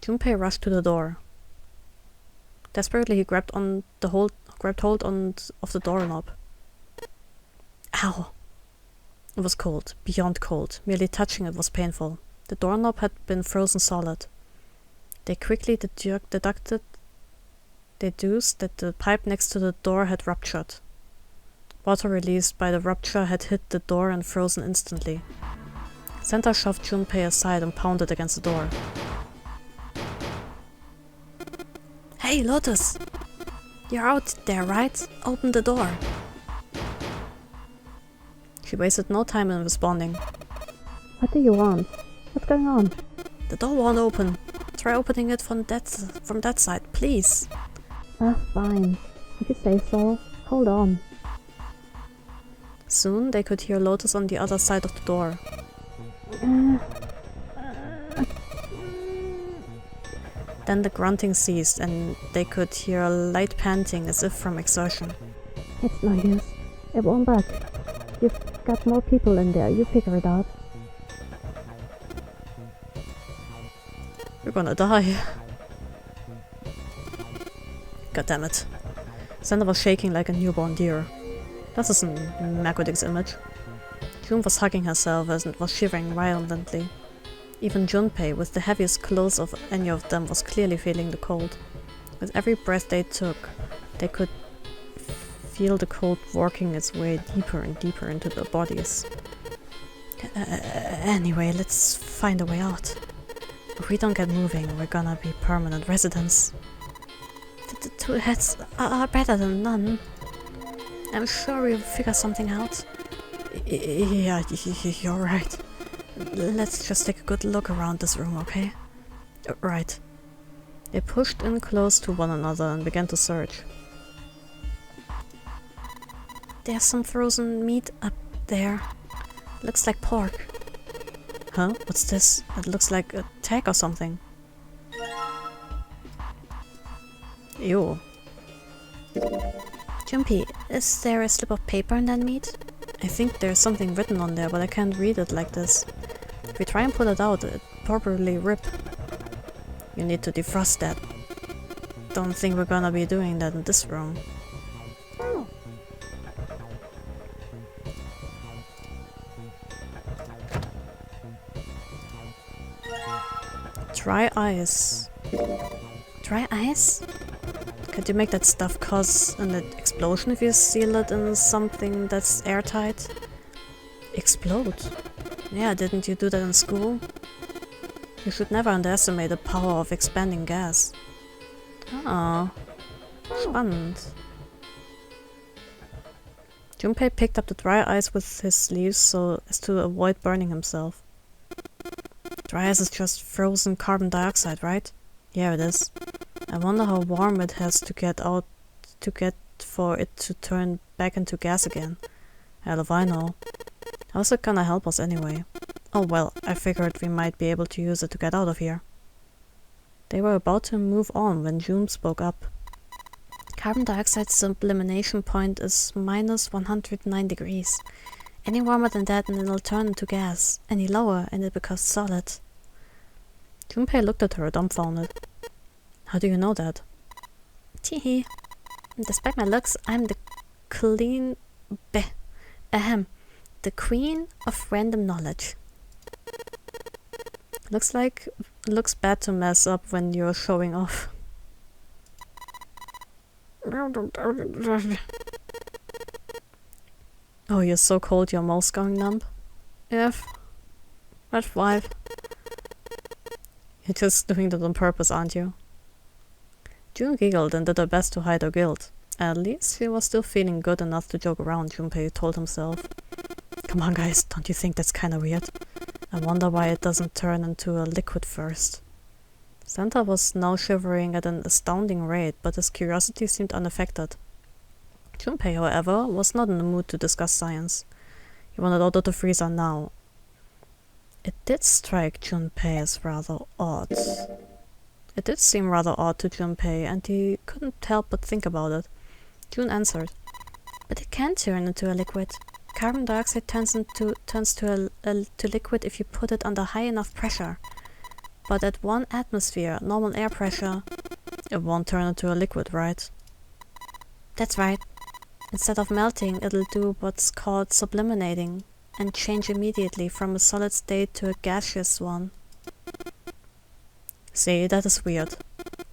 Junpei rushed to the door. Desperately, he grabbed hold of the doorknob. Ow! It was cold, beyond cold. Merely touching it was painful. The doorknob had been frozen solid. They quickly deduced that the pipe next to the door had ruptured. Water released by the rupture had hit the door and frozen instantly. Santa shoved Junpei aside and pounded against the door. Hey, Lotus! You're out there, right? Open the door! She wasted no time in responding. What do you want? What's going on? The door won't open. Try opening it from that side, please. Fine. If you say so. Hold on. Soon they could hear Lotus on the other side of the door. Then the grunting ceased and they could hear a light panting as if from exertion. It's no use. It won't budge. You've got more people in there. You figure it out. We're gonna die. God damn it. Santa was shaking like a newborn deer. That isn't Makodic's image. June was hugging herself and was shivering violently. Even Junpei, with the heaviest clothes of any of them, was clearly feeling the cold. With every breath they took, they could feel the cold working its way deeper and deeper into their bodies. Anyway, let's find a way out. If we don't get moving, we're gonna be permanent residents. The two heads are better than none. I'm sure we'll figure something out. Yeah, you're right. Let's just take a good look around this room, okay? Right. They pushed in close to one another and began to search. There's some frozen meat up there. Looks like pork. Huh? What's this? It looks like a tag or something. Ew. Junpei, is there a slip of paper in that meat? I think there's something written on there, but I can't read it like this. If we try and pull it out, it'd probably rip. You need to defrost that. Don't think we're gonna be doing that in this room. Oh. Dry ice. Dry ice? Could you make that stuff cause an explosion if you seal it in something that's airtight? Explode? Yeah, didn't you do that in school? You should never underestimate the power of expanding gas. Ah, spannend. Junpei picked up the dry ice with his sleeves so as to avoid burning himself. Dry ice is just frozen carbon dioxide, right? Yeah, it is. I wonder how warm it has to get for it to turn back into gas again. Hell if I know. How's it gonna help us anyway? Oh well, I figured we might be able to use it to get out of here. They were about to move on when June spoke up. Carbon dioxide's sublimation point is minus 109 degrees. Any warmer than that and it'll turn into gas. Any lower and it becomes solid. Junpei looked at her dumbfounded. How do you know that? Teehee. Despite my looks, I'm the the queen of random knowledge. Looks bad to mess up when you're showing off. Oh, you're so cold your mouth's going numb? F. Red 5. You're just doing that on purpose, aren't you? June giggled and did her best to hide her guilt. At least she was still feeling good enough to joke around, Junpei told himself. Come on guys, don't you think that's kinda weird? I wonder why it doesn't turn into a liquid first. Santa was now shivering at an astounding rate, but his curiosity seemed unaffected. Junpei, however, was not in the mood to discuss science. He wanted out of the freezer now. It did strike Junpei as rather odd. It did seem rather odd to Junpei, and he couldn't help but think about it. June answered. But it can turn into a liquid. Carbon dioxide turns to liquid if you put it under high enough pressure. But at 1 atmosphere, normal air pressure, it won't turn into a liquid, right? That's right. Instead of melting, it'll do what's called subliminating and change immediately from a solid state to a gaseous one. See, that is weird.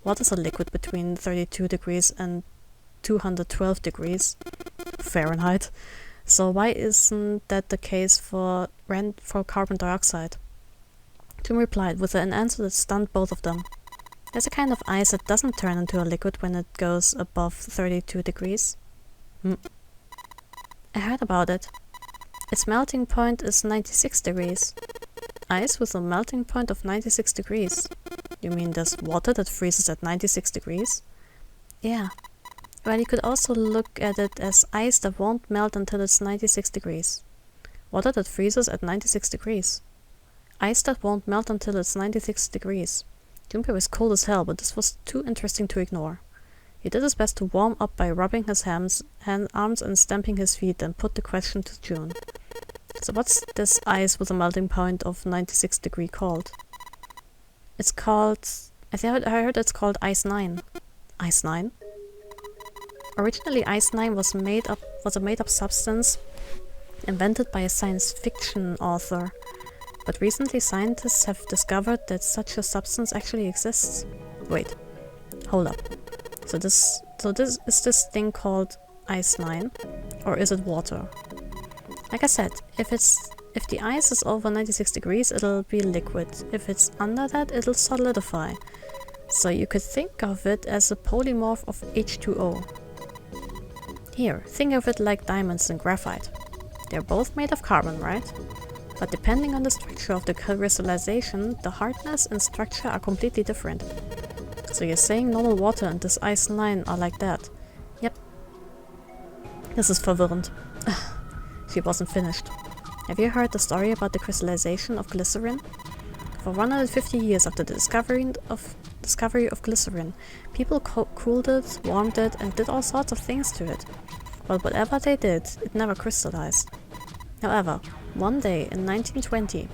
What is a liquid between 32 degrees and 212 degrees Fahrenheit? So why isn't that the case for carbon dioxide? Jim replied with an answer that stunned both of them. There's a kind of ice that doesn't turn into a liquid when it goes above 32 degrees. I heard about it. Its melting point is 96 degrees. Ice with a melting point of 96 degrees. You mean there's water that freezes at 96 degrees? Yeah. Well, you could also look at it as ice that won't melt until it's 96 degrees. Water that freezes at 96 degrees. Ice that won't melt until it's 96 degrees. Junpei was cold as hell, but this was too interesting to ignore. He did his best to warm up by rubbing his arms and stamping his feet, then put the question to June. So what's this ice with a melting point of 96 degree called? It's called... I heard it's called Ice 9. Ice 9? Originally, Ice 9 was a made-up substance invented by a science fiction author. But recently scientists have discovered that such a substance actually exists. Wait, hold up. So this is this thing called Ice 9? Or is it water? Like I said, if the ice is over 96 degrees, it'll be liquid. If it's under that, it'll solidify. So you could think of it as a polymorph of H2O. Here, think of it like diamonds and graphite. They're both made of carbon, right? But depending on the structure of the crystallization, the hardness and structure are completely different. So you're saying normal water and this Ice 9 are like that? Yep. This is verwirrend. She wasn't finished. Have you heard the story about the crystallization of glycerin? For 150 years after the discovery of glycerin, people cooled it, warmed it, and did all sorts of things to it. But whatever they did, it never crystallized. However, one day in 1920,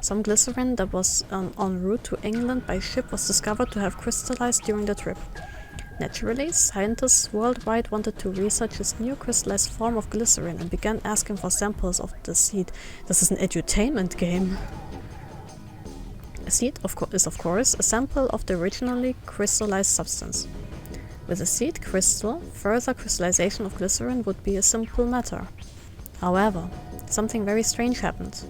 some glycerin that was en route to England by ship was discovered to have crystallized during the trip. Naturally, scientists worldwide wanted to research this new crystallized form of glycerin and began asking for samples of the seed. This is an edutainment game. A seed is of course a sample of the originally crystallized substance. With a seed crystal, further crystallization of glycerin would be a simple matter. However, something very strange happened.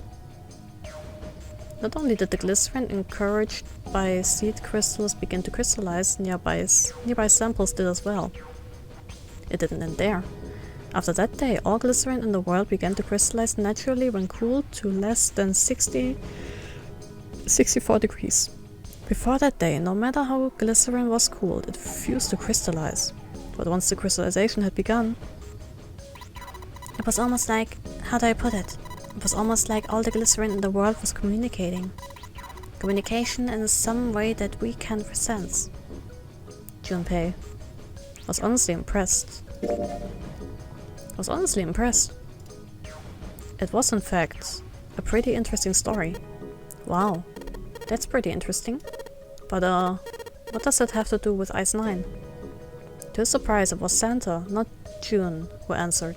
Not only did the glycerin encouraged by seed crystals begin to crystallize, nearby samples did as well. It didn't end there. After that day, all glycerin in the world began to crystallize naturally when cooled to less than 64 degrees. Before that day, no matter how glycerin was cooled, it refused to crystallize. But once the crystallization had begun, it was almost like, how do I put it? It was almost like all the glycerin in the world was communicating. Communication in some way that we can't sense. Junpei was honestly impressed. It was in fact a pretty interesting story. Wow, that's pretty interesting. But what does that have to do with Ice 9? To his surprise, it was Santa, not June, who answered.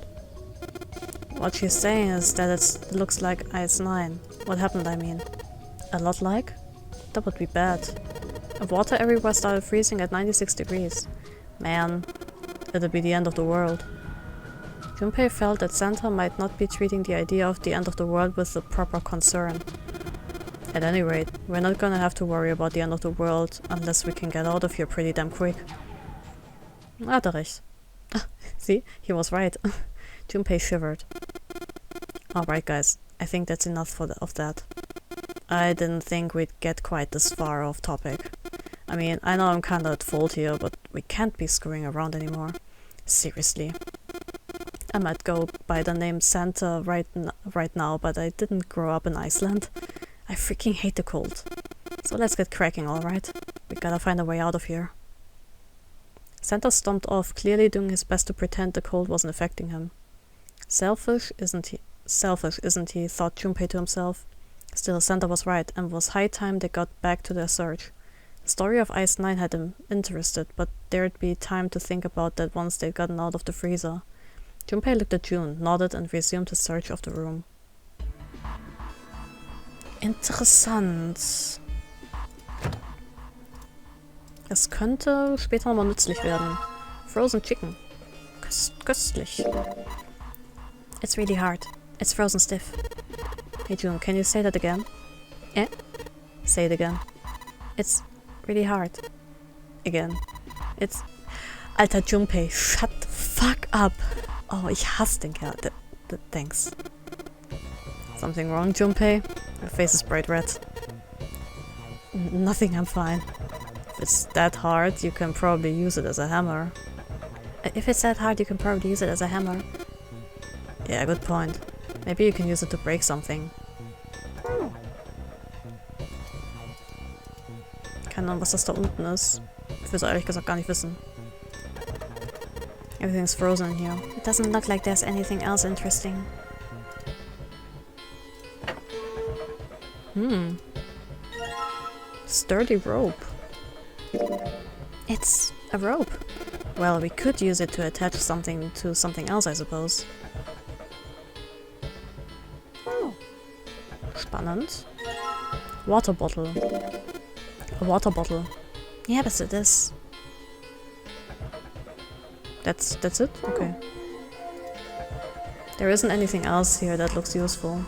What she's saying is that it looks like Ice 9. What happened, I mean? A lot like? That would be bad. If water everywhere started freezing at 96 degrees. Man, it'd be the end of the world. Junpei felt that Santa might not be treating the idea of the end of the world with the proper concern. At any rate, we're not gonna have to worry about the end of the world unless we can get out of here pretty damn quick. Hat er recht. See, he was right. Junpei shivered. Alright guys, I think that's enough of that. I didn't think we'd get quite this far off topic. I mean, I know I'm kinda at fault here, but we can't be screwing around anymore. Seriously. I might go by the name Santa right now, but I didn't grow up in Iceland. I freaking hate the cold. So let's get cracking, alright? We gotta find a way out of here. Santa stomped off, clearly doing his best to pretend the cold wasn't affecting him. Selfish, isn't he? Thought Junpei to himself. Still, Santa was right, and it was high time they got back to their search. The story of Ice 9 had them interested, but there'd be time to think about that once they'd gotten out of the freezer. Junpei looked at June, nodded, and resumed his search of the room. Interessant. Es könnte später nochmal nützlich werden. Frozen Chicken. Köstlich. It's really hard. It's frozen stiff. Hey June, can you say that again? Eh? Say it again. It's really hard. Again. It's... Alter Junpei, shut the fuck up. Oh, ich hasse den Kerl. Thanks. Something wrong, Junpei? Your face is bright red. Nothing, I'm fine. If it's that hard, you can probably use it as a hammer. If it's that hard, you can probably use it as a hammer. Yeah, good point. Maybe you can use it to break something. Keine Ahnung, was das da unten ist. Ich will es ehrlich gesagt gar nicht wissen. Everything's frozen in here. It doesn't look like there's anything else interesting. Sturdy rope. It's a rope. Well, we could use it to attach something to something else, I suppose. Spannend. Water bottle. A water bottle. Yeah, but it is. That's it? Okay. There isn't anything else here that looks useful.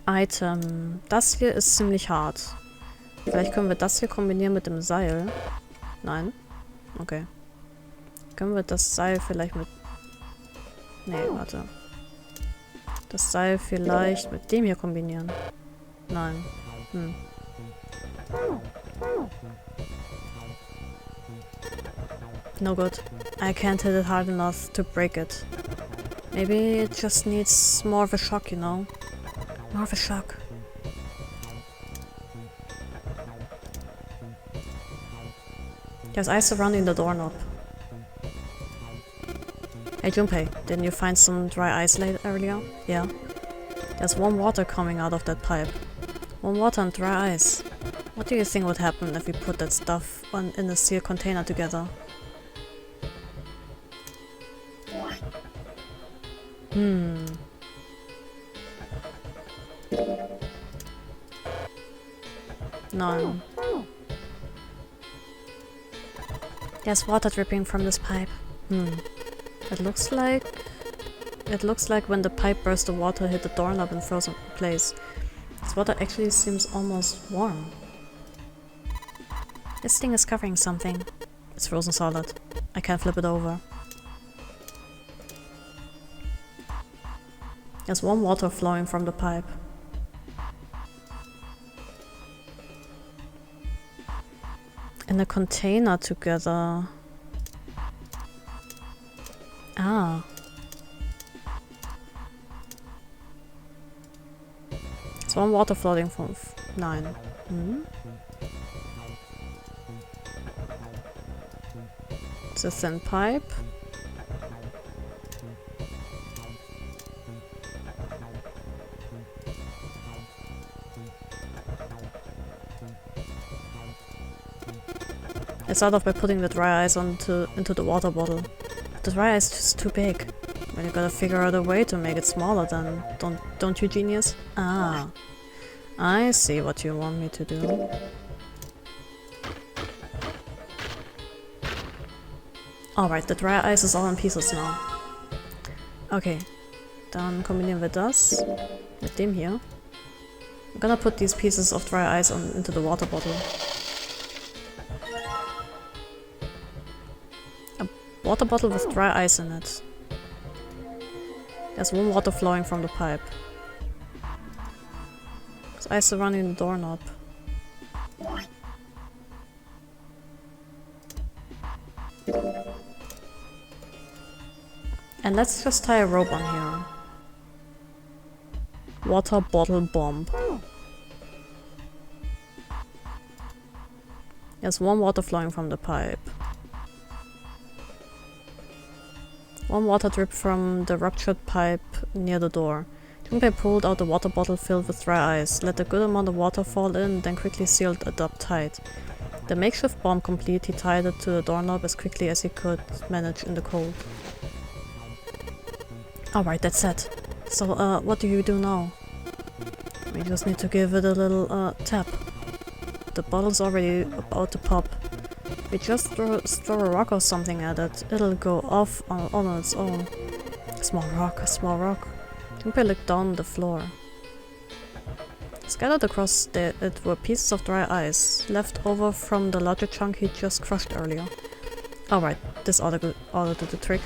Item. Das hier ist ziemlich hart. Vielleicht können wir das hier kombinieren mit dem Seil. Nein? Okay. Können wir das Seil vielleicht mit... Nee, warte. Das Seil vielleicht mit dem hier kombinieren. Nein. No good. I can't hit it hard enough to break it. Maybe it just needs more of a shock, you know? More of a shock. There's ice surrounding the doorknob. Hey Junpei, didn't you find some dry ice earlier? Yeah. There's warm water coming out of that pipe. Warm water and dry ice. What do you think would happen if we put that stuff in a sealed container together? No. There's water dripping from this pipe. It looks like when the pipe burst, the water hit the doorknob and froze in place. This water actually seems almost warm. This thing is covering something. It's frozen solid. I can't flip it over. There's warm water flowing from the pipe. In a container together. Ah. There's warm water floating from... Nine. It's a thin pipe. I start off by putting the dry ice into the water bottle. The dry ice is just too big. Well, you gotta figure out a way to make it smaller then, don't you, genius? Ah, I see what you want me to do. Alright, the dry ice is all in pieces now. Okay, dann kombinieren wir das mit dem hier. I'm gonna put these pieces of dry ice into the water bottle. Water bottle with dry ice in it. There's warm water flowing from the pipe. There's ice surrounding the doorknob. And let's just tie a rope on here. Water bottle bomb. There's warm water flowing from the pipe. Warm water dripped from the ruptured pipe near the door. Junpei pulled out a water bottle filled with dry ice, let a good amount of water fall in, then quickly sealed it up tight. The makeshift bomb complete, he tied it to the doorknob as quickly as he could manage in the cold. Alright, that's it. So, what do you do now? We just need to give it a little, tap. The bottle's already about to pop. We just throw a rock or something at it. It'll go off on its own. A small rock. Junpei looked down the floor. Scattered across it were pieces of dry ice, left over from the larger chunk he just crushed earlier. Alright, this ought to do the trick.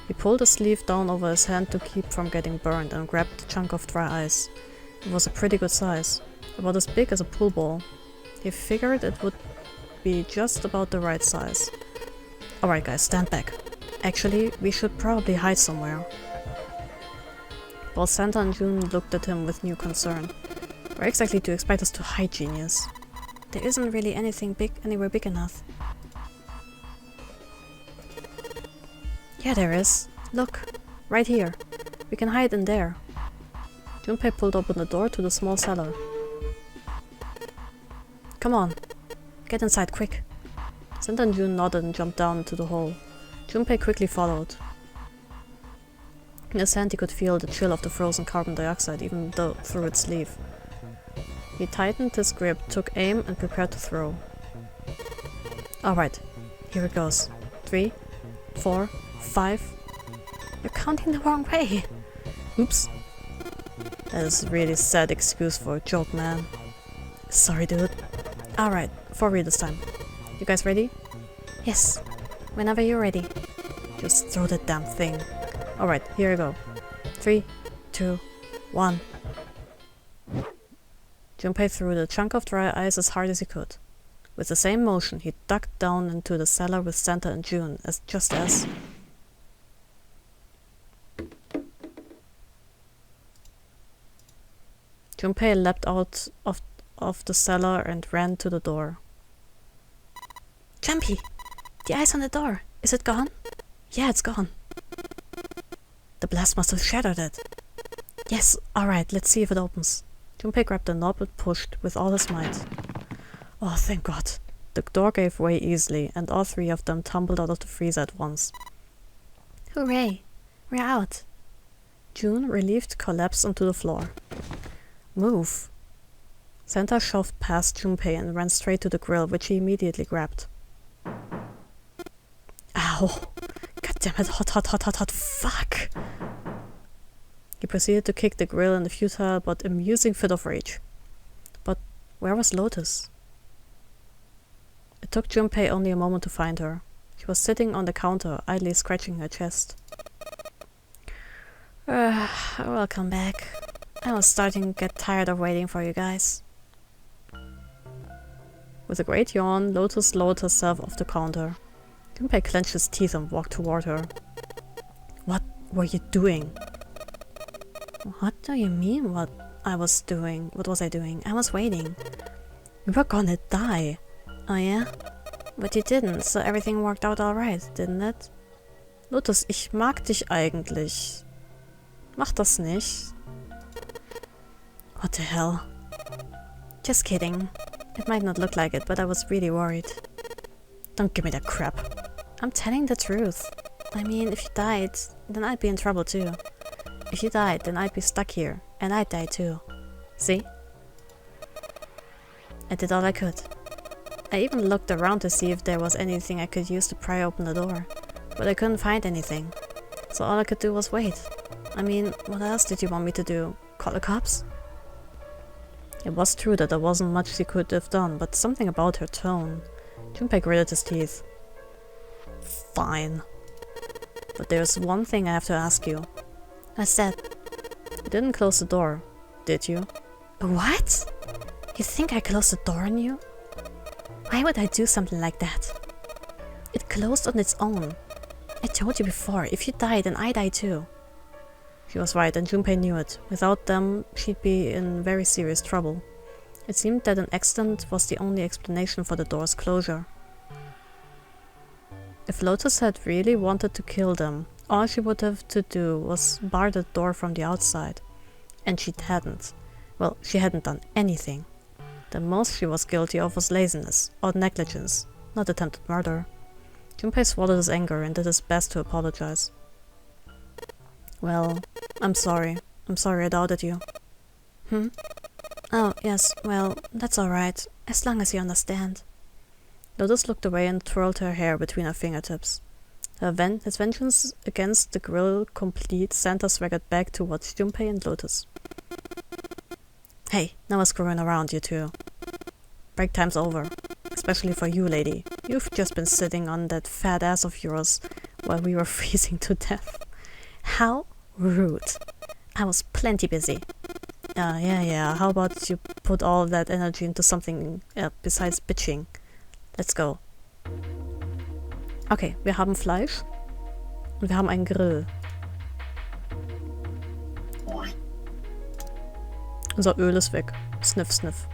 He pulled the sleeve down over his hand to keep from getting burned and grabbed the chunk of dry ice. It was a pretty good size, about as big as a pool ball. He figured it would be just about the right size. Alright guys, stand back. Actually, we should probably hide somewhere. Both Santa and June looked at him with new concern. Where exactly do you expect us to hide, genius? There isn't really anywhere big enough. Yeah, there is. Look, right here. We can hide in there. Junpei pulled open the door to the small cellar. Come on, get inside, quick. Santa and June nodded and jumped down into the hole. Junpei quickly followed. In his hand he could feel the chill of the frozen carbon dioxide even though through its sleeve. He tightened his grip, took aim and prepared to throw. Alright, here it goes. 3, 4, 5. You're counting the wrong way! Oops. That is a really sad excuse for a joke, man. Sorry, dude. Alright, for real this time. You guys ready? Yes, whenever you're ready. Just throw that damn thing. Alright, here we go. 3, 2, 1. Junpei threw the chunk of dry ice as hard as he could. With the same motion, he ducked down into the cellar with Santa and June, just as... Junpei leapt out of the cellar and ran to the door. Jumpy! The ice on the door! Is it gone? Yeah, it's gone. The blast must have shattered it. Yes, alright, let's see if it opens. Junpei grabbed the knob and pushed with all his might. Oh, thank God. The door gave way easily, and all three of them tumbled out of the freezer at once. Hooray! We're out! June, relieved, collapsed onto the floor. Move! Santa shoved past Junpei and ran straight to the grill, which he immediately grabbed. Ow! God damn it, hot, fuck! He proceeded to kick the grill in a futile but amusing fit of rage. But where was Lotus? It took Junpei only a moment to find her. She was sitting on the counter, idly scratching her chest. Welcome back. I was starting to get tired of waiting for you guys. With a great yawn, Lotus lowered herself off the counter. Junpei clenched his teeth and walked toward her. What were you doing? What do you mean what I was doing? What was I doing? I was waiting. You were gonna die. Oh yeah? But you didn't, so everything worked out alright, didn't it? Lotus, ich mag dich eigentlich. Mach das nicht. What the hell? Just kidding. It might not look like it, but I was really worried. Don't give me that crap. I'm telling the truth. I mean, if you died, then I'd be in trouble too. If you died, then I'd be stuck here, and I'd die too. See? I did all I could. I even looked around to see if there was anything I could use to pry open the door, but I couldn't find anything. So all I could do was wait. I mean, what else did you want me to do? Call the cops? It was true that there wasn't much she could have done, but something about her tone. Junpei gritted his teeth. Fine. But there's one thing I have to ask you. What's that? You didn't close the door, did you? What? You think I closed the door on you? Why would I do something like that? It closed on its own. I told you before, if you die, then I die too. She was right, and Junpei knew it. Without them, she'd be in very serious trouble. It seemed that an accident was the only explanation for the door's closure. If Lotus had really wanted to kill them, all she would have to do was bar the door from the outside. And she hadn't. Well, she hadn't done anything. The most she was guilty of was laziness, or negligence, not attempted murder. Junpei swallowed his anger and did his best to apologize. Well, I'm sorry. I'm sorry I doubted you. Oh, yes, well, that's alright, as long as you understand. Lotus looked away and twirled her hair between her fingertips. His vengeance against the grill complete, Santa swaggered back towards Junpei and Lotus. Hey, no more screwing around, you two. Break time's over. Especially for you, lady. You've just been sitting on that fat ass of yours while we were freezing to death. How rude. I was plenty busy. Yeah. How about you put all of that energy into something besides bitching? Let's go. Okay, wir haben Fleisch und wir haben einen Grill. Unser Öl ist weg. Sniff, sniff.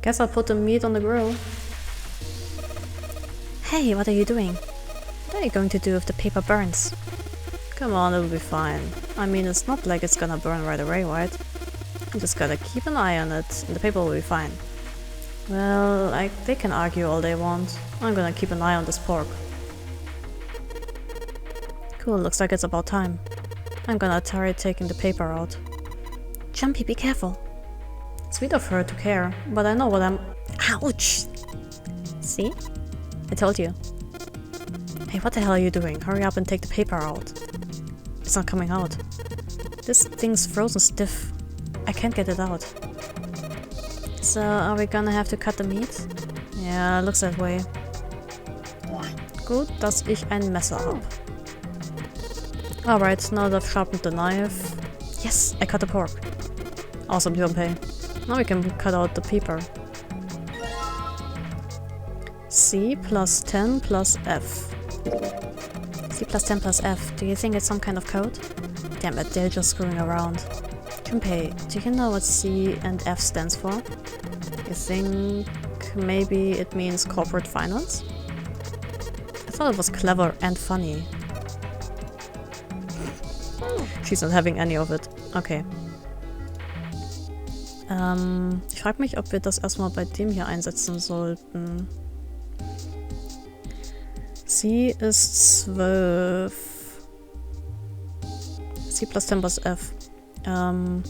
Guess I'll put the meat on the grill. Hey, what are you doing? What are you going to do if the paper burns? Come on, it'll be fine. I mean, it's not like it's gonna burn right away, right? You just gotta keep an eye on it, and the paper will be fine. Well, they can argue all they want. I'm gonna keep an eye on this pork. Cool, looks like it's about time. I'm gonna try taking the paper out. Jumpy, be careful. Sweet of her to care, but I know what I'm... Ouch! See? I told you. Hey, what the hell are you doing? Hurry up and take the paper out. It's not coming out. This thing's frozen stiff. I can't get it out. So, are we gonna have to cut the meat? Yeah, looks that way. Gut, dass ich ein Messer hab. Alright, now that I've sharpened the knife... Yes, I cut the pork. Awesome, Junpei. Now we can cut out the paper. C plus 10 plus F. C plus 10 plus F. Do you think it's some kind of code? Damn it, they're just screwing around. Junpei, do you know what C and F stands for? You think maybe it means corporate finance? I thought it was clever and funny. She's not having any of it. Okay. Ich frage mich, ob wir das erstmal bei dem hier einsetzen sollten. Sie ist 12. C plus 10 plus F. Also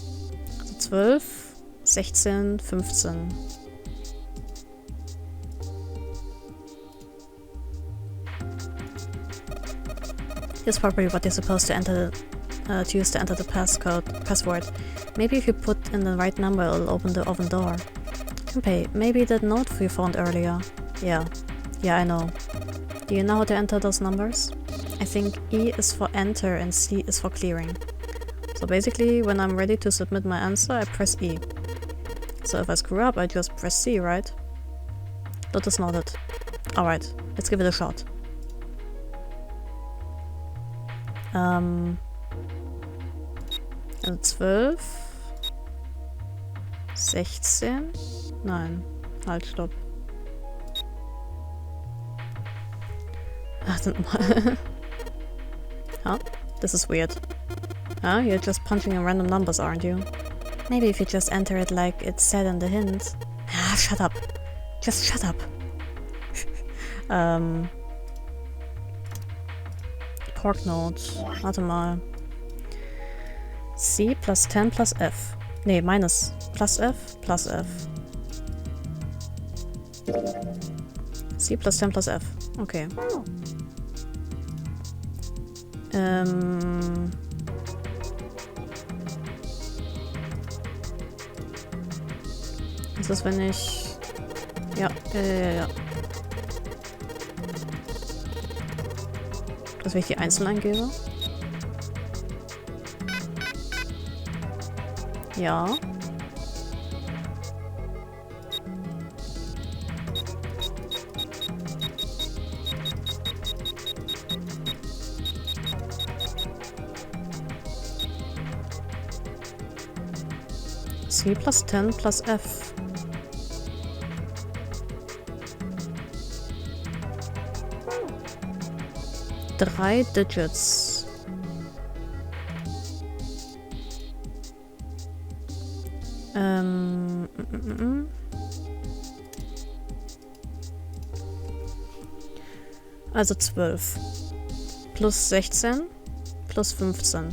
12, 16, 15. Here's probably what you're supposed to enter, to use to enter the password. Maybe if you put in the right number, it'll open the oven door. Junpei, maybe that note you found earlier. Yeah, I know. Do you know how to enter those numbers? I think E is for enter and C is for clearing. So basically, when I'm ready to submit my answer, I press E. So if I screw up, I just press C, right? Lotus nodded. Alright, let's give it a shot. 12, 16, nein, halt, stopp. Warte mal. Huh? This is weird. Huh? You're just punching in random numbers, aren't you? Maybe if you just enter it like it said in the hint. Ah, shut up. Just shut up. Pork note. Warte mal. C plus 10 plus F. Nee, minus. Plus F, plus F. C plus 10 plus F. Okay. Was ist, wenn ich... Ja. Das, wenn ich die einzeln eingebe? Ja. C plus 10 plus F. Drei Digits. Also 12. Plus 16. Plus 15.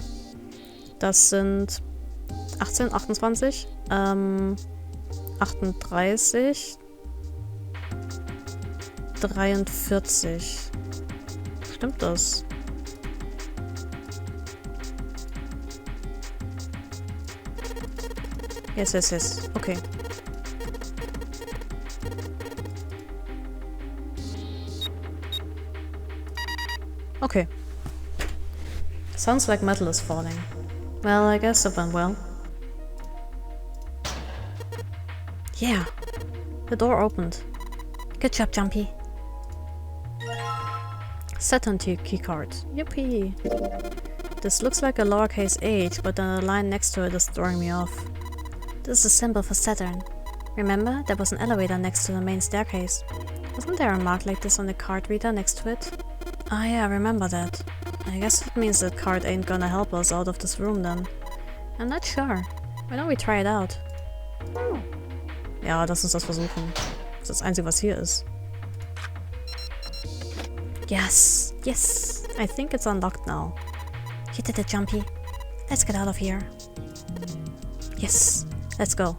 Das sind 18, 28. 38. 43. Stimmt das? Yes. Okay. Okay. Sounds like metal is falling. Well, I guess it went well. Yeah. The door opened. Good job, Junpei. Saturn keycard. Yippee! This looks like a lowercase h, but then the line next to it is throwing me off. This is a symbol for Saturn. Remember, there was an elevator next to the main staircase. Wasn't there a mark like this on the card reader next to it? Ah yeah, I remember that. I guess it means that card ain't gonna help us out of this room then. I'm not sure. Why don't we try it out? Ja, lass uns das versuchen. Das ist das Einzige, was hier ist. Yes. I think it's unlocked now. You did it, Junpei. Let's get out of here. Yes, let's go.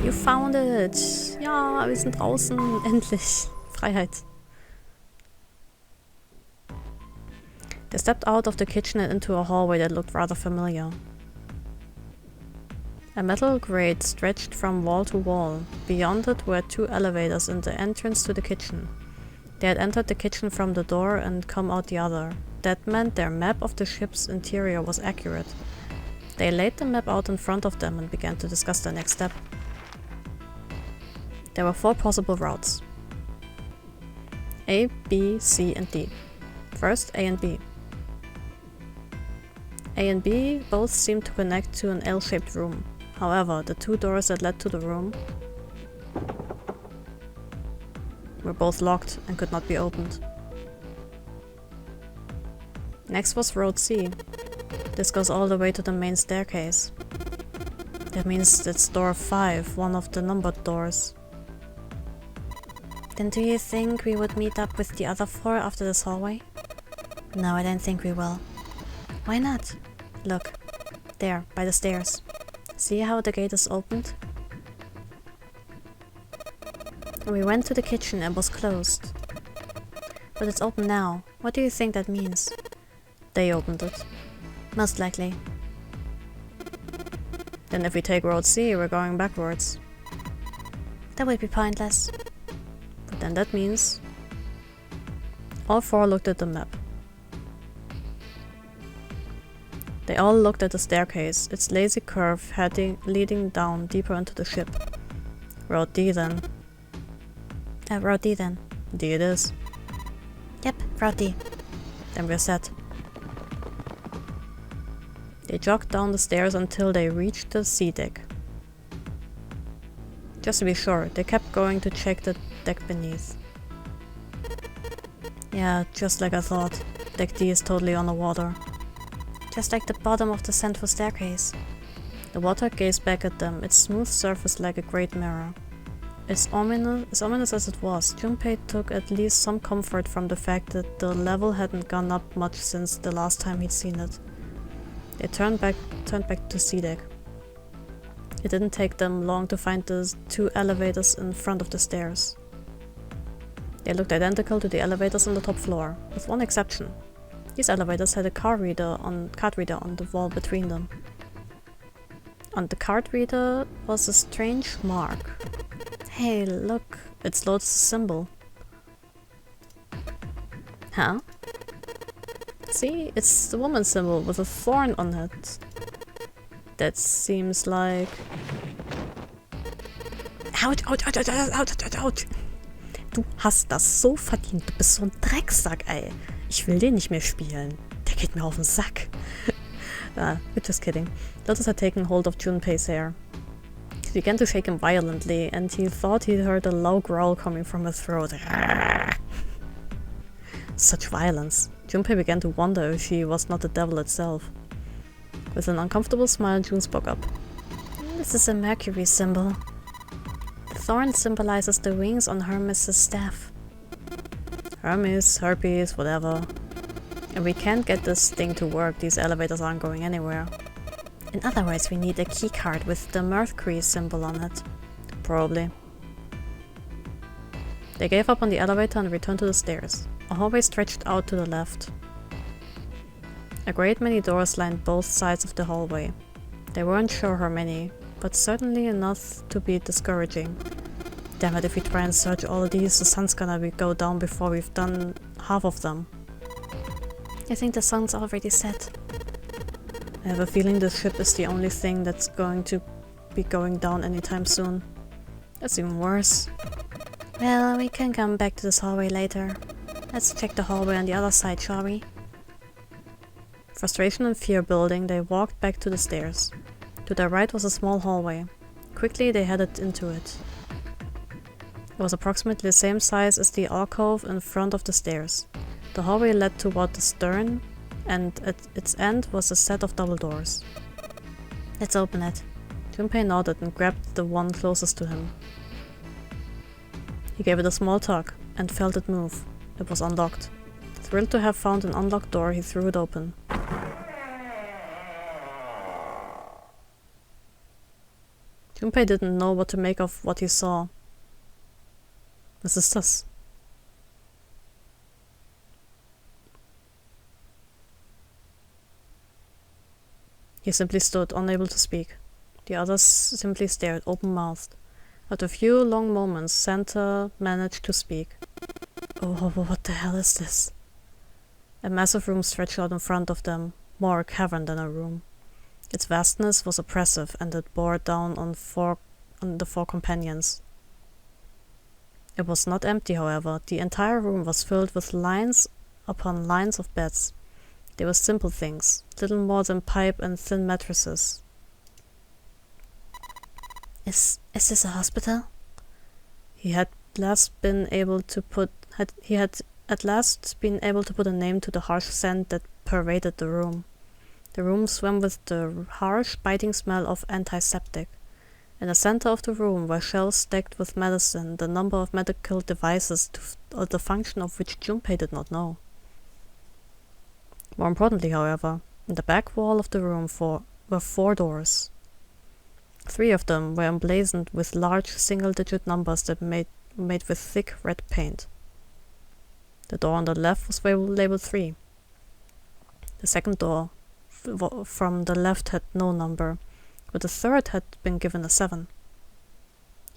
You found it! Ja, wir sind draußen. Endlich. Freiheit. They stepped out of the kitchen and into a hallway that looked rather familiar. A metal grate stretched from wall to wall. Beyond it were two elevators in the entrance to the kitchen. They had entered the kitchen from the door and come out the other. That meant their map of the ship's interior was accurate. They laid the map out in front of them and began to discuss the next step. There were 4 possible routes. A, B, C, and D. First, A and B. A and B both seemed to connect to an L-shaped room. However, the 2 doors that led to the room were both locked and could not be opened. Next was road C. This goes all the way to the main staircase. That means it's door 5, one of the numbered doors. Then do you think we would meet up with the other 4 after this hallway? No, I don't think we will. Why not? Look, there, by the stairs. See how the gate is opened? We went to the kitchen and it was closed. But it's open now. What do you think that means? They opened it. Most likely. Then if we take road C, we're going backwards. That would be pointless. But then that means... All 4 looked at the map. They all looked at the staircase, its lazy curve leading down deeper into the ship. Road D then. Road D then. D it is. Yep, road D. Then we're set. They jogged down the stairs until they reached the C deck. Just to be sure, they kept going to check the deck beneath. Yeah, just like I thought. Deck D is totally underwater. Just like the bottom of the central staircase. The water gazed back at them, its smooth surface like a great mirror. As ominous as it was, Junpei took at least some comfort from the fact that the level hadn't gone up much since the last time he'd seen it. They turned back to C deck. It didn't take them long to find the 2 elevators in front of the stairs. They looked identical to the elevators on the top floor, with one exception. These elevators had a card reader on the wall between them. On the card reader was a strange mark. Hey, look, it's Lotus' symbol. Huh? See, it's the woman's symbol with a thorn on it. That seems like... Ouch, ouch, ouch, ouch, ouch, ouch, ouch. Du hast das so verdient, du bist so ein Drecksack, ey. Ich will den nicht mehr spielen. Der geht mir auf den Sack. We're just kidding. Lotus had taken hold of Junpei's hair. She began to shake him violently, and he thought he heard a low growl coming from her throat. Such violence. Junpei began to wonder if she was not the devil itself. With an uncomfortable smile, June spoke up. This is a Mercury symbol. The thorn symbolizes the wings on Hermes' staff. Hermes, herpes, whatever. And we can't get this thing to work, these elevators aren't going anywhere. In other words, we need a keycard with the Mercury symbol on it. Probably. They gave up on the elevator and returned to the stairs. A hallway stretched out to the left. A great many doors lined both sides of the hallway. They weren't sure how many, but certainly enough to be discouraging. Damn it, if we try and search all of these, the sun's gonna go down before we've done half of them. I think the sun's already set. I have a feeling this ship is the only thing that's going to be going down anytime soon. That's even worse. Well, we can come back to this hallway later. Let's check the hallway on the other side, shall we? Frustration and fear building, they walked back to the stairs. To their right was a small hallway. Quickly, they headed into it. It was approximately the same size as the alcove in front of the stairs. The hallway led toward the stern, and at its end was a set of double doors. Let's open it. Junpei nodded and grabbed the one closest to him. He gave it a small tug, and felt it move. It was unlocked. Thrilled to have found an unlocked door, he threw it open. Junpei didn't know what to make of what he saw. Was ist das? He simply stood, unable to speak. The others simply stared, open-mouthed. After a few long moments, Santa managed to speak. Oh, what the hell is this? A massive room stretched out in front of them, more a cavern than a room. Its vastness was oppressive, and it bore down on the four companions. It was not empty, however. The entire room was filled with lines upon lines of beds. They were simple things, little more than pipe and thin mattresses. Is this a hospital? He had at last been able to put a name to the harsh scent that pervaded the room. The room swam with the harsh, biting smell of antiseptic. In the center of the room were shelves stacked with medicine, the number of medical devices, the function of which Junpei did not know. More importantly, however, in the back wall of the room were 4 doors. 3 of them were emblazoned with large single-digit numbers that made with thick red paint. The door on the left was labeled 3. The second door from the left had no number, but the third had been given a 7.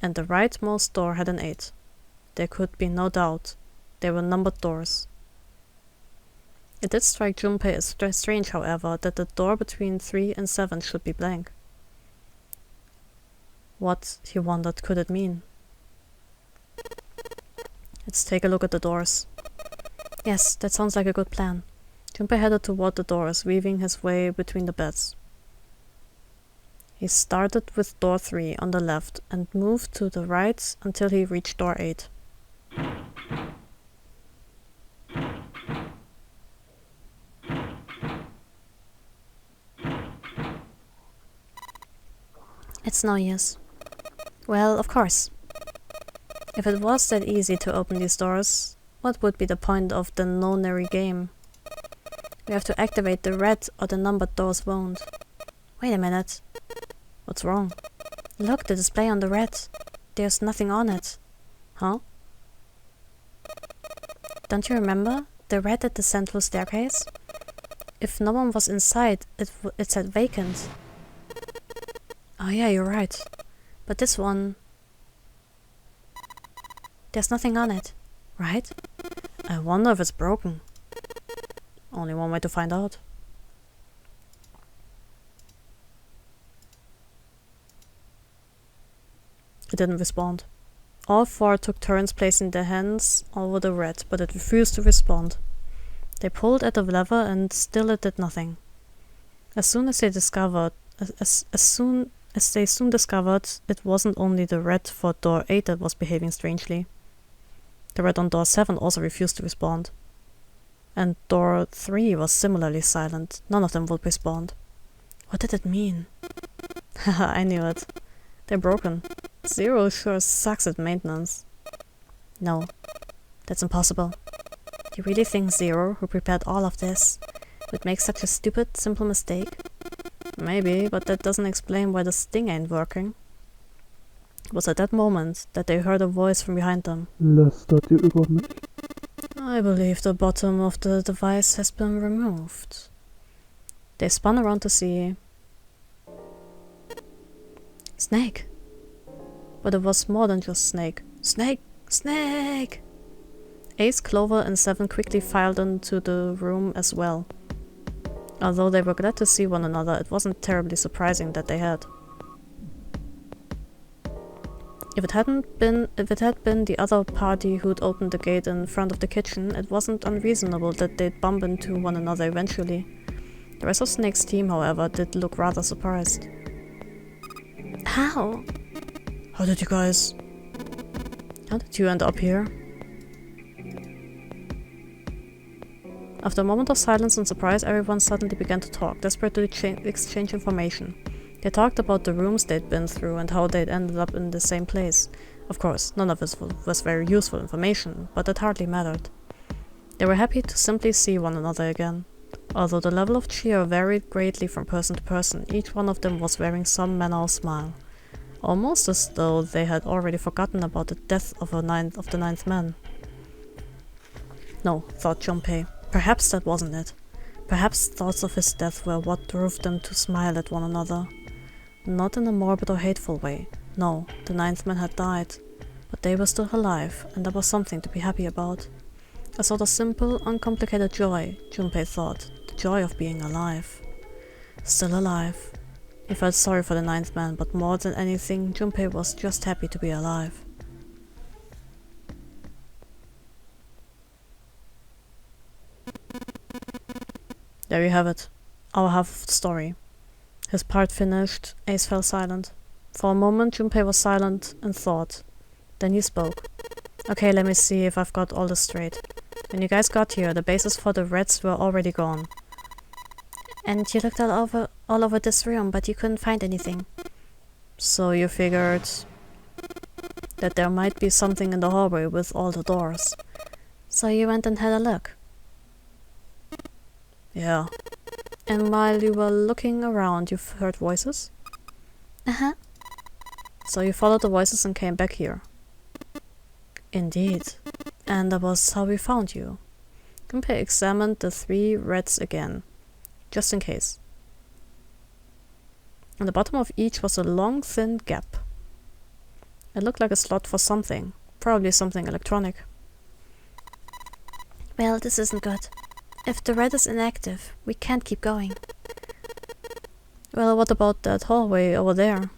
And the rightmost door had an 8. There could be no doubt. They were numbered doors. It did strike Junpei as strange, however, that the door between 3 and 7 should be blank. What, he wondered, could it mean? Let's take a look at the doors. Yes, that sounds like a good plan. Junpei headed toward the doors, weaving his way between the beds. He started with door 3 on the left and moved to the right until he reached door 8. It's no use. Well, of course. If it was that easy to open these doors, what would be the point of the Nonary game? We have to activate the red or the numbered doors won't. Wait a minute. What's wrong? Look, the display on the red. There's nothing on it. Huh? Don't you remember? The red at the central staircase? If no one was inside, it said vacant. Oh yeah, you're right. But this one... There's nothing on it, right? I wonder if it's broken. Only one way to find out. It didn't respond. All 4 took turns placing their hands over the red, but it refused to respond. They pulled at the lever and still it did nothing. As soon as they discovered it wasn't only the rat for door 8 that was behaving strangely. The rat on door 7 also refused to respond. And door 3 was similarly silent. None of them would respond. What did it mean? Haha, I knew it. They're broken. Zero sure sucks at maintenance. No, that's impossible. Do you really think Zero, who prepared all of this, would make such a stupid, simple mistake? Maybe, but that doesn't explain why the sting ain't working. It was at that moment that they heard a voice from behind them. Lästert ihr über mich? I believe the bottom of the device has been removed. They spun around to see... Snake! But it was more than just Snake. Snake! Snake! Ace, Clover, and Seven quickly filed into the room as well. Although they were glad to see one another, it wasn't terribly surprising that they had. If it had been the other party who'd opened the gate in front of the kitchen, it wasn't unreasonable that they'd bump into one another eventually. The rest of Snake's team, however, did look rather surprised. How? How did you end up here? After a moment of silence and surprise, everyone suddenly began to talk, desperate to exchange information. They talked about the rooms they'd been through and how they'd ended up in the same place. Of course, none of it was very useful information, but it hardly mattered. They were happy to simply see one another again. Although the level of cheer varied greatly from person to person, each one of them was wearing some manner of smile. Almost as though they had already forgotten about the death of the ninth man. No, thought Junpei. Perhaps that wasn't it. Perhaps thoughts of his death were what drove them to smile at one another. Not in a morbid or hateful way. No, the ninth man had died. But they were still alive, and that was something to be happy about. A sort of simple, uncomplicated joy, Junpei thought. The joy of being alive. Still alive. He felt sorry for the ninth man, but more than anything, Junpei was just happy to be alive. There you have it. Our half of the story. His part finished, Ace fell silent. For a moment, Junpei was silent and thought. Then he spoke. Okay, let me see if I've got all this straight. When you guys got here, the bases for the rats were already gone. And you looked all over this room, but you couldn't find anything. So you figured that there might be something in the hallway with all the doors. So you went and had a look? Yeah. And while you were looking around, you heard voices? Uh-huh. So you followed the voices and came back here? Indeed. And that was how we found you. Junpei examined the 3 rats again, just in case. On the bottom of each was a long, thin gap. It looked like a slot for something, probably something electronic. Well, this isn't good. If the rat is inactive, we can't keep going. Well, what about that hallway over there?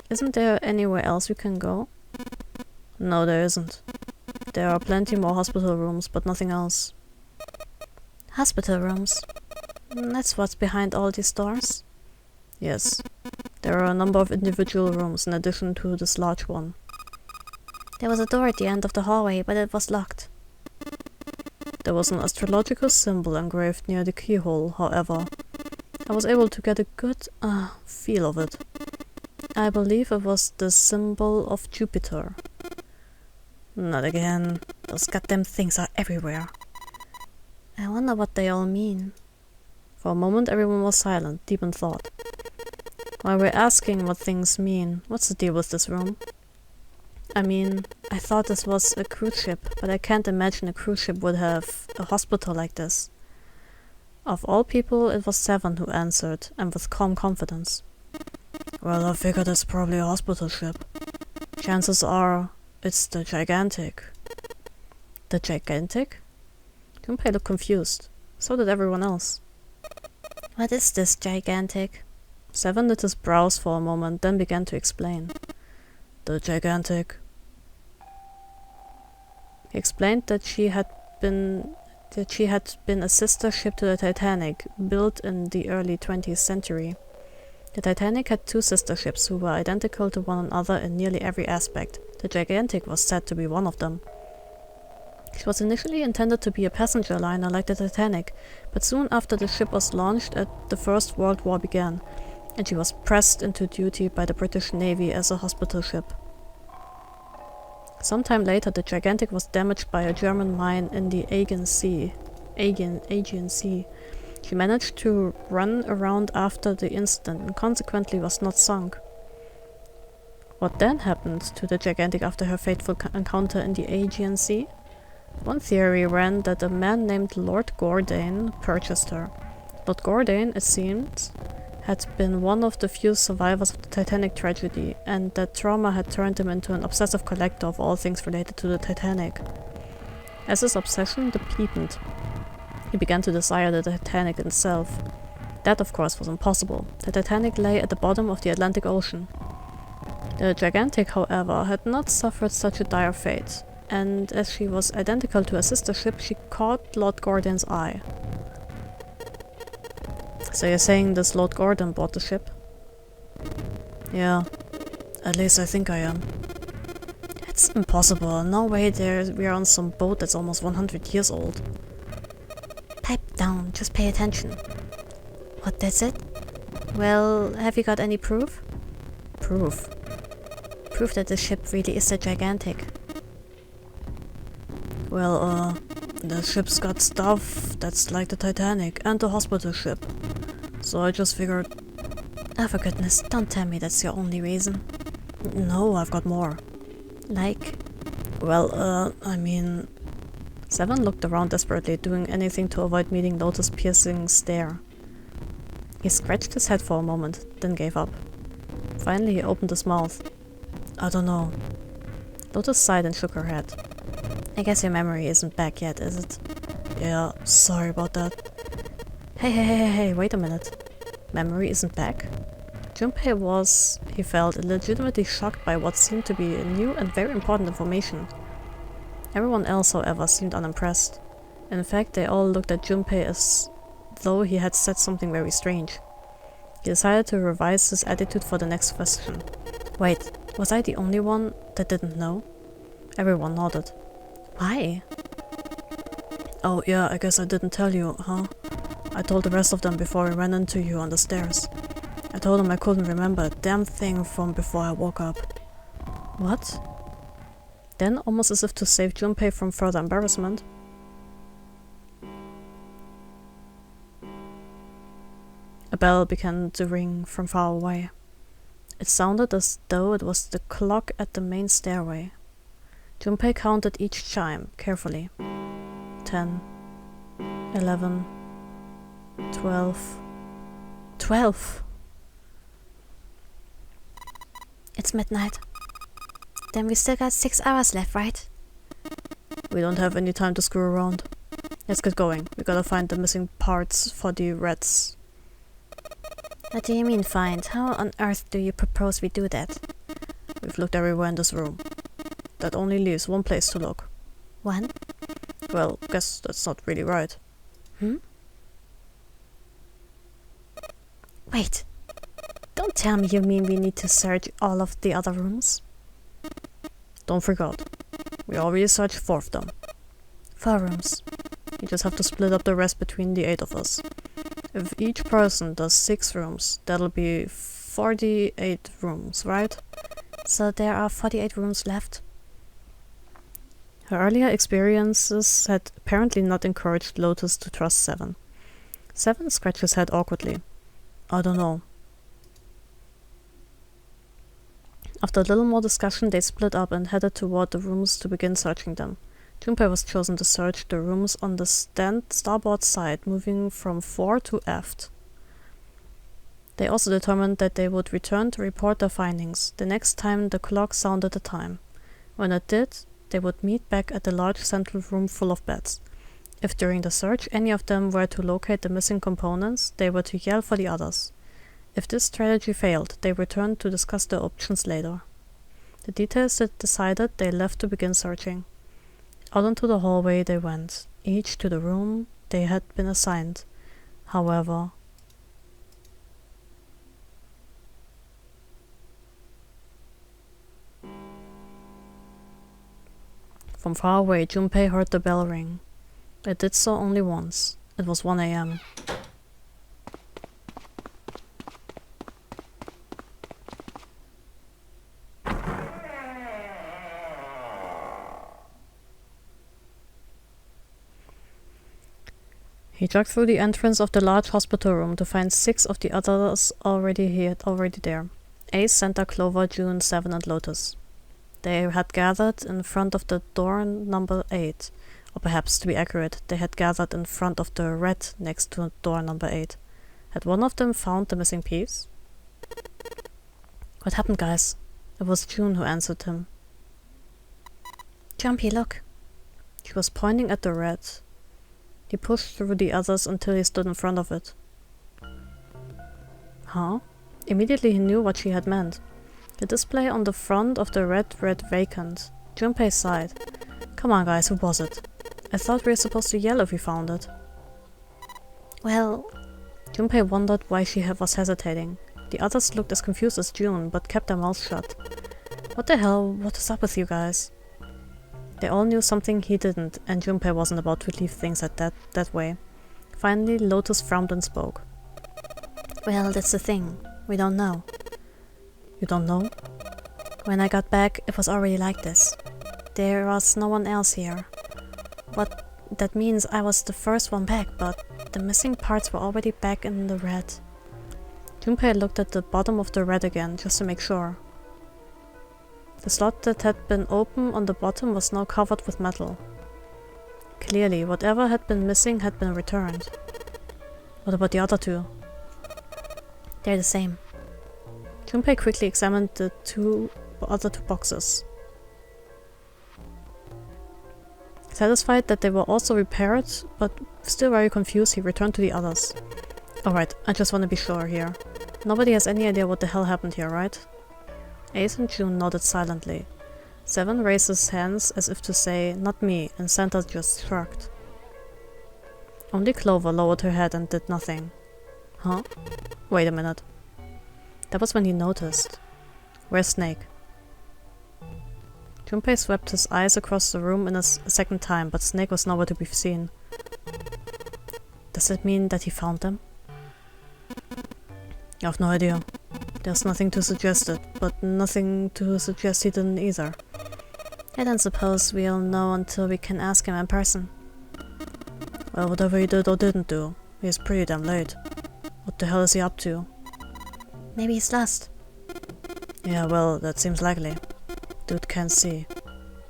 Isn't there anywhere else we can go? No, there isn't. There are plenty more hospital rooms, but nothing else. Hospital rooms? That's what's behind all these doors? Yes. There are a number of individual rooms in addition to this large one. There was a door at the end of the hallway, but it was locked. There was an astrological symbol engraved near the keyhole, however. I was able to get a good feel of it. I believe it was the symbol of Jupiter. Not again. Those goddamn things are everywhere. I wonder what they all mean. For a moment everyone was silent, deep in thought. While we're asking what things mean, what's the deal with this room? I mean, I thought this was a cruise ship, but I can't imagine a cruise ship would have a hospital like this. Of all people, it was Seven who answered, and with calm confidence. Well, I figured it's probably a hospital ship. Chances are, it's the gigantic. The gigantic? Junpei looked confused. So did everyone else. What is this gigantic? Seven knit his brows for a moment, then began to explain. The gigantic. He explained that she had been that she had been a sister ship to the Titanic, built in the early 20th century. The Titanic had two sister ships who were identical to one another in nearly every aspect. The Gigantic was said to be one of them. She was initially intended to be a passenger liner like the Titanic, but soon after the ship was launched, the First World War began, and she was pressed into duty by the British Navy as a hospital ship. Sometime later, the Gigantic was damaged by a German mine in the Aegean Sea. She managed to run around after the incident and consequently was not sunk. What then happened to the Gigantic after her fateful encounter in the Aegean Sea? One theory ran that a man named Lord Gordane purchased her. Lord Gordane, it seemed, had been one of the few survivors of the Titanic tragedy, and that trauma had turned him into an obsessive collector of all things related to the Titanic. As his obsession deepened, he began to desire the Titanic itself. That, of course, was impossible. The Titanic lay at the bottom of the Atlantic Ocean. The Gigantic, however, had not suffered such a dire fate, and as she was identical to her sister ship, she caught Lord Gordane's eye. So you're saying this Lord Gordon bought the ship? Yeah, at least I think I am. It's impossible. No way we are on some boat that's almost 100 years old. Pipe down, just pay attention. What, that's it? Well, have you got any proof? Proof? Proof that the ship really is a Gigantic. Well, the ship's got stuff that's like the Titanic and the hospital ship. So I just figured... Oh, for goodness, don't tell me that's your only reason. No, I've got more. Like? Well, I mean... Seven looked around desperately, doing anything to avoid meeting Lotus' piercing stare. He scratched his head for a moment, then gave up. Finally, he opened his mouth. I don't know. Lotus sighed and shook her head. I guess your memory isn't back yet, is it? Yeah, sorry about that. Hey, wait a minute. Memory isn't back? Junpei was, he felt, legitimately shocked by what seemed to be new and very important information. Everyone else, however, seemed unimpressed. In fact, they all looked at Junpei as though he had said something very strange. He decided to revise his attitude for the next question. Wait, was I the only one that didn't know? Everyone nodded. Why? Oh yeah, I guess I didn't tell you, huh? I told the rest of them before I ran into you on the stairs. I told them I couldn't remember a damn thing from before I woke up. What? Then, almost as if to save Junpei from further embarrassment, a bell began to ring from far away. It sounded as though it was the clock at the main stairway. Junpei counted each chime carefully. 10, 11, 12. 12! It's midnight. Then we still got 6 hours left, right? We don't have any time to screw around. Let's get going. We gotta find the missing parts for the rats. What do you mean find? How on earth do you propose we do that? We've looked everywhere in this room. That only leaves one place to look. One? Well, guess that's not really right. Wait. Don't tell me you mean we need to search all of the other rooms? Don't forget. We already searched 4 of them. 4 rooms. You just have to split up the rest between the 8 of us. If each person does 6 rooms, that'll be 48 rooms, right? So there are 48 rooms left? Her earlier experiences had apparently not encouraged Lotus to trust Seven. Seven scratched his head awkwardly. I don't know. After a little more discussion, they split up and headed toward the rooms to begin searching them. Junpei was chosen to search the rooms on the starboard side, moving from fore to aft. They also determined that they would return to report their findings the next time the clock sounded the time. When it did, they would meet back at the large central room full of beds. If during the search any of them were to locate the missing components, they were to yell for the others. If this strategy failed, they returned to discuss their options later. The details decided, they left to begin searching. Out into the hallway they went. each to the room they had been assigned. However, from far away, Junpei heard the bell ring. It did so only once. It was 1 a.m. He jogged through the entrance of the large hospital room to find 6 of the others already there. Ace, Santa, Clover, June, Seven, and Lotus. They had gathered in front of the door number 8. Or perhaps, to be accurate, they had gathered in front of the red next to door number 8. Had one of them found the missing piece? What happened, guys? It was June who answered him. Jumpy, look. She was pointing at the red. He pushed through the others until he stood in front of it. Huh? Immediately he knew what she had meant. The display on the front of the red read vacant. Junpei sighed. Come on, guys, who was it? I thought we were supposed to yell if we found it. Well... Junpei wondered why she was hesitating. The others looked as confused as June, but kept their mouths shut. What the hell? What is up with you guys? They all knew something he didn't, and Junpei wasn't about to leave things at that way. Finally, Lotus frowned and spoke. Well, that's the thing. We don't know. You don't know? When I got back, it was already like this. There was no one else here. What that means I was the first one back, but the missing parts were already back in the red. Junpei looked at the bottom of the red again, just to make sure. The slot that had been open on the bottom was now covered with metal. Clearly, whatever had been missing had been returned. What about the other 2? They're the same. Junpei quickly examined the other two boxes. Satisfied that they were also repaired, but still very confused, he returned to the others. Alright, I just want to be sure here. Nobody has any idea what the hell happened here, right? Ace and June nodded silently. Seven raised his hands as if to say, not me, and Santa just shrugged. Only Clover lowered her head and did nothing. Huh? Wait a minute. That was when he noticed. Where's Snake? Junpei swept his eyes across the room a second time, but Snake was nowhere to be seen. Does it mean that he found them? I have no idea. There's nothing to suggest it, but nothing to suggest he didn't either. I don't suppose we'll know until we can ask him in person. Well, whatever he did or didn't do, he's pretty damn late. What the hell is he up to? Maybe he's lost. Yeah, well, that seems likely. Dude can't see.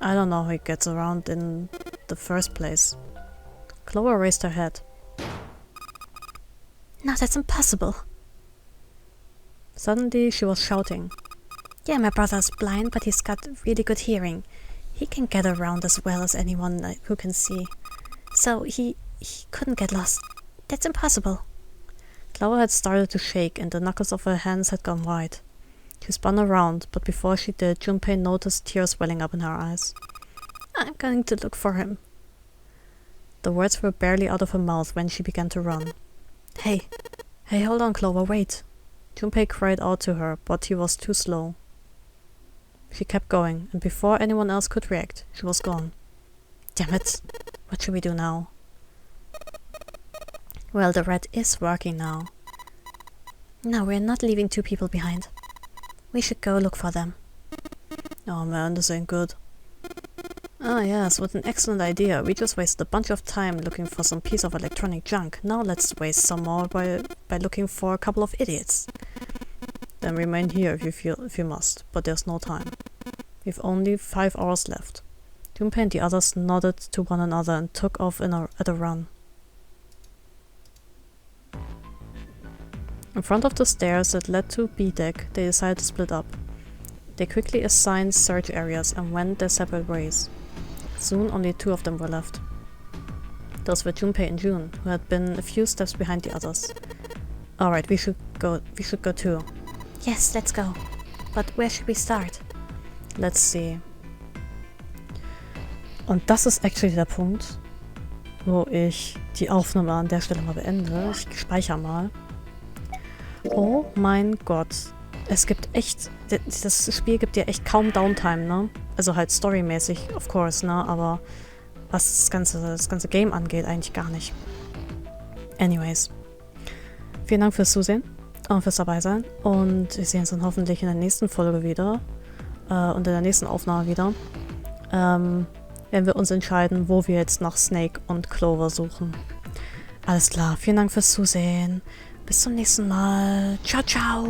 I don't know how he gets around in the first place. Clover raised her head. No, that's impossible. Suddenly, she was shouting. Yeah, my brother's blind, but he's got really good hearing. He can get around as well as anyone who can see. So he couldn't get lost. That's impossible. Clover had started to shake and the knuckles of her hands had gone white. She spun around, but before she did, Junpei noticed tears welling up in her eyes. I'm going to look for him. The words were barely out of her mouth when she began to run. Hey, hold on, Clover, wait. Junpei cried out to her, but he was too slow. She kept going, and before anyone else could react, she was gone. Damn it! What should we do now? Well, the red is working now. No, we're not leaving 2 people behind. We should go look for them. Oh man, this ain't good. Ah yes, what an excellent idea. We just wasted a bunch of time looking for some piece of electronic junk. Now let's waste some more by looking for a couple of idiots. Then remain here if you must, but there's no time. We've only 5 hours left. Junpei and the others nodded to one another and took off at a run. In front of the stairs that led to B deck, they decided to split up. They quickly assigned search areas and went their separate ways. Soon only 2 of them were left. Those were Junpei and June, who had been a few steps behind the others. Alright, we should go too. Yes, let's go. But where should we start? Let's see. Und das ist actually der Punkt, wo ich die Aufnahme an der Stelle mal beende. Ich speichere mal. Oh mein Gott. Es gibt echt... Das Spiel gibt dir echt kaum Downtime, ne? Also halt storymäßig, of course, ne? Aber was das ganze Game angeht, eigentlich gar nicht. Anyways. Vielen Dank fürs Zusehen und fürs Dabeisein. Und wir sehen uns dann hoffentlich in der nächsten Folge wieder. Und in der nächsten Aufnahme wieder. Werden wir uns entscheiden, wo wir jetzt nach Snake und Clover suchen. Alles klar. Vielen Dank fürs Zusehen. Bis zum nächsten Mal. Ciao, ciao.